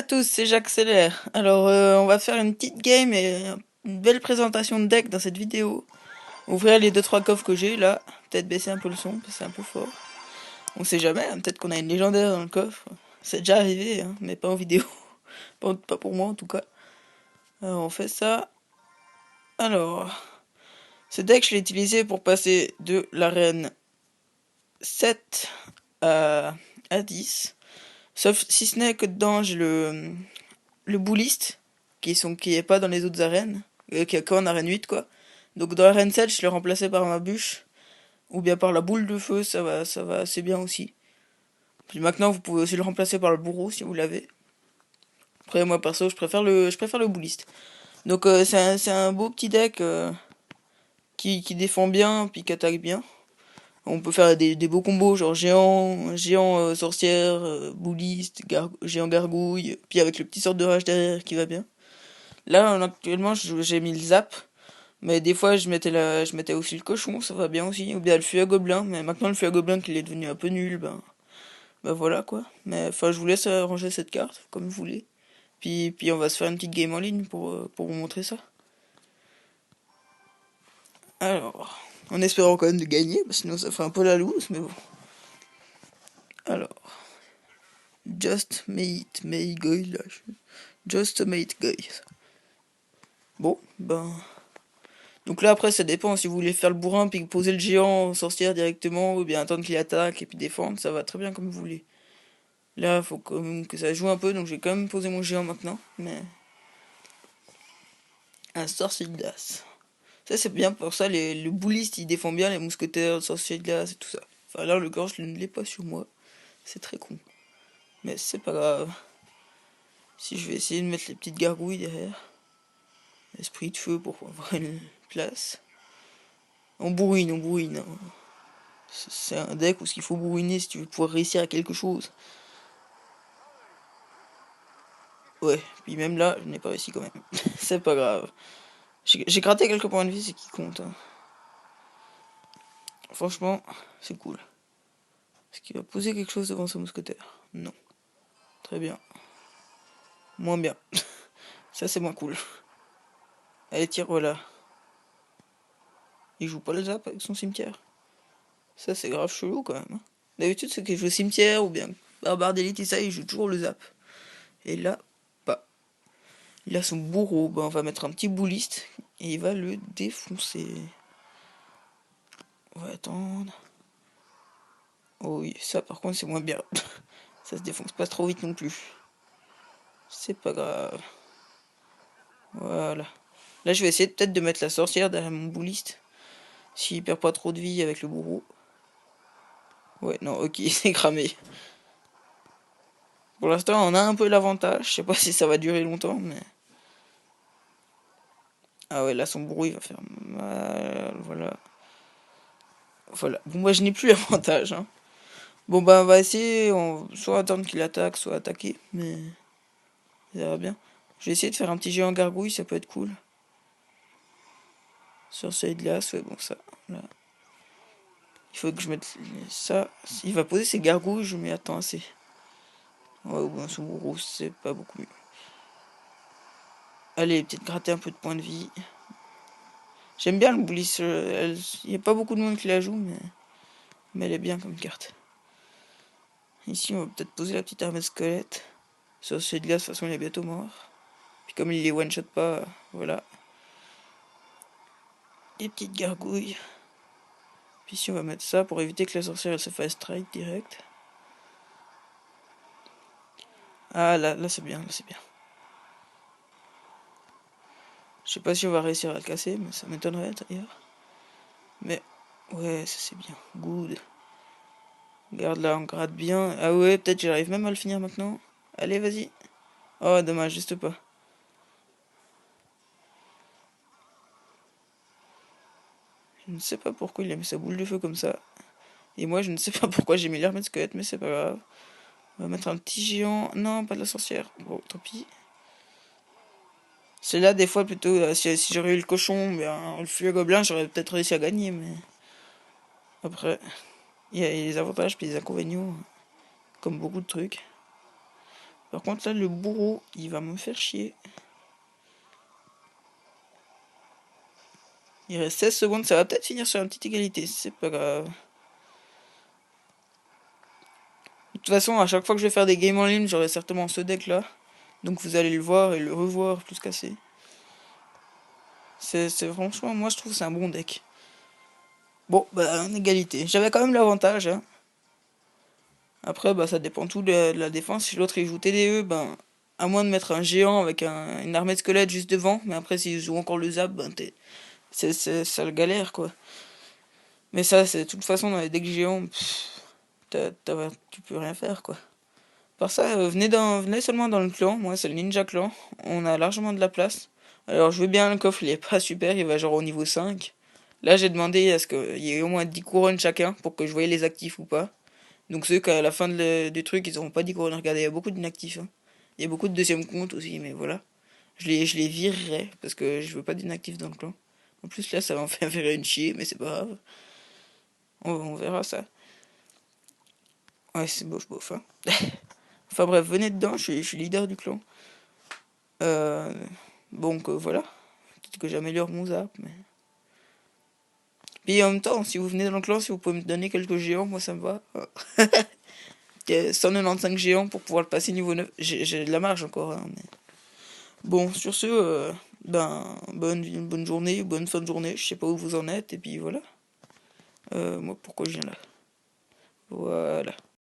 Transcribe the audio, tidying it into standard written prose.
tous, c'est J'accélère. Alors, on va faire une petite game et une belle présentation de deck dans cette vidéo. Ouvrir les deux trois coffres que j'ai là. Peut-être baisser un peu le son parce que c'est un peu fort. On sait jamais, hein, peut-être qu'on a une légendaire dans le coffre. C'est déjà arrivé, hein, mais pas en vidéo. Pas pour moi en tout cas. Alors, on fait ça. Alors, ce deck, je l'ai utilisé pour passer de l'arène 7 à, 10. Sauf si ce n'est que dedans, j'ai le bouliste, qui est pas dans les autres arènes, qui est qu'en arène 8 quoi. Donc dans l'arène 7, je l'ai remplacé par ma bûche, ou bien par la boule de feu, ça va assez bien aussi. Puis maintenant, vous pouvez aussi le remplacer par le bourreau si vous l'avez. Après, moi perso, je préfère le bouliste. Donc c'est un beau petit deck qui défend bien, puis qui attaque bien. On peut faire des beaux combos, genre géant sorcière, bouliste, géant gargouille, puis avec le petit sort de rage derrière qui va bien. Là, actuellement, j'ai mis le zap, mais des fois, je mettais aussi le cochon, ça va bien aussi, ou bien le feu à gobelin, mais maintenant, le feu à gobelin, qu'il est devenu un peu nul, ben voilà, quoi. Mais, enfin, je vous laisse ranger cette carte, comme vous voulez. Puis on va se faire une petite game en ligne pour vous montrer ça. Alors, en espérant quand même de gagner, parce que sinon ça ferait un peu la loose, mais bon. Alors, Just Mate May Guy, là. Just Mate Guy. Bon, ben... Donc là, après, ça dépend. Si vous voulez faire le bourrin puis poser le géant sorcière directement, ou bien attendre qu'il attaque et puis défendre, ça va très bien comme vous voulez. Là, faut quand même que ça joue un peu, donc j'ai quand même posé mon géant maintenant. Mais un sorcier de glace. Ça, c'est bien pour ça. Le bouliste, il défend bien les mousquetaires, le sorcier de glace et tout ça. Enfin, là, le gorge, je ne l'ai pas sur moi. C'est très con. Mais c'est pas grave. Si je vais essayer de mettre les petites gargouilles derrière. Esprit de feu pour avoir une place. On bourrine, on bourrine, hein. C'est un deck où ce qu'il faut bourriner si tu veux pouvoir réussir à quelque chose. Ouais, puis même là, je n'ai pas réussi quand même. C'est pas grave. J'ai gratté quelques points de vie, c'est qui compte, hein. Franchement, c'est cool. Est-ce qu'il va poser quelque chose devant ce mousquetaire? Non. Très bien. Moins bien. Ça, c'est moins cool. Allez, tire, voilà. Il joue pas le zap avec son cimetière. Ça, c'est grave chelou quand même, hein. D'habitude, ceux qui jouent au cimetière ou bien barbare d'élite et ça, ils jouent toujours le zap. Et là, pas. Il a son bourreau. Ben, on va mettre un petit bouliste et il va le défoncer. On va attendre. Oh oui, ça par contre, c'est moins bien. Ça se défonce pas trop vite non plus. C'est pas grave. Voilà. Là, je vais essayer peut-être de mettre la sorcière derrière mon bouliste. S'il perd pas trop de vie avec le bourreau. Ouais, non, ok, c'est cramé. Pour l'instant, on a un peu l'avantage. Je sais pas si ça va durer longtemps, mais... Ah ouais, là, son bourreau, il va faire mal. Voilà. Voilà. Bon, moi, je n'ai plus l'avantage, hein. Bon, bah, on va essayer. Soit attendre qu'il attaque, soit attaquer. Mais... Ça ira bien. Je vais essayer de faire un petit géant gargouille, ça peut être cool. Sur celui de glace, ouais, bon, ça. Là. Il faut que je mette ça. Il va poser ses gargouilles, je m'y attends assez. Ouais, bon, son bourreau, c'est pas beaucoup mieux. Allez, peut-être gratter un peu de points de vie. J'aime bien le Bliss. Il n'y a pas beaucoup de monde qui la joue, mais elle est bien comme carte. Ici, on va peut-être poser la petite armée de squelette. Sur celui de glace, de toute façon, il est bientôt mort. Puis comme il les one-shot pas, voilà. Des petites gargouilles. Puis ici, on va mettre ça pour éviter que la sorcière elle se fasse strike direct. Ah, là c'est bien, là c'est bien. Je sais pas si on va réussir à le casser, mais ça m'étonnerait d'ailleurs. Mais, ouais, ça c'est bien. Good. Regarde là, on gratte bien. Ah ouais, peut-être j'arrive même à le finir maintenant. Allez, vas-y. Oh, dommage, juste pas. Je ne sais pas pourquoi il a mis sa boule de feu comme ça. Et moi, je ne sais pas pourquoi j'ai mis l'armée de squelette, mais c'est pas grave. On va mettre un petit géant. Non, pas de la sorcière. Bon, tant pis. C'est là des fois plutôt, si j'aurais eu le cochon, bien, le feu à gobelin, j'aurais peut-être réussi à gagner, mais après, il y a les avantages puis les inconvénients, comme beaucoup de trucs. Par contre là le bourreau il va me faire chier. Il reste 16 secondes, ça va peut-être finir sur une petite égalité, c'est pas grave. De toute façon, à chaque fois que je vais faire des games en ligne, j'aurai certainement ce deck là. Donc vous allez le voir et le revoir plus qu'assez. C'est franchement, moi je trouve que c'est un bon deck. Bon, bah en égalité. J'avais quand même l'avantage, hein. Après, bah ça dépend tout de la défense. Si l'autre il joue TDE, ben à moins de mettre un géant avec une armée de squelettes juste devant. Mais après, s'il joue encore le zap, ben ça le galère quoi. Mais ça, c'est de toute façon dans les decks géants, tu peux rien faire quoi. Par ça, venez seulement dans le clan. Moi, c'est le Ninja Clan. On a largement de la place. Alors, je veux bien, le coffre, il est pas super. Il va genre au niveau 5. Là, j'ai demandé à ce qu'il y ait au moins 10 couronnes chacun pour que je voie les actifs ou pas. Donc, ceux qu'à la fin du truc, ils auront pas 10 couronnes. Regardez, il y a beaucoup d'inactifs, hein. Il y a beaucoup de deuxième compte aussi, mais voilà. Je les virerai parce que je veux pas d'inactifs dans le clan. En plus, là, ça va en faire une chier, mais c'est pas grave. On verra ça. Ouais, c'est bof, bof, hein. Enfin bref, venez dedans, je suis leader du clan. Euh, donc voilà. Peut-être que j'améliore mon zap, mais. Puis en même temps, si vous venez dans le clan, si vous pouvez me donner quelques géants, moi ça me va. 195 géants pour pouvoir le passer niveau 9. J'ai de la marge encore, hein, mais. Bon, sur ce, ben, bonne journée, bonne fin de journée. Je sais pas où vous en êtes, et puis voilà. Moi, pourquoi je viens là? Voilà.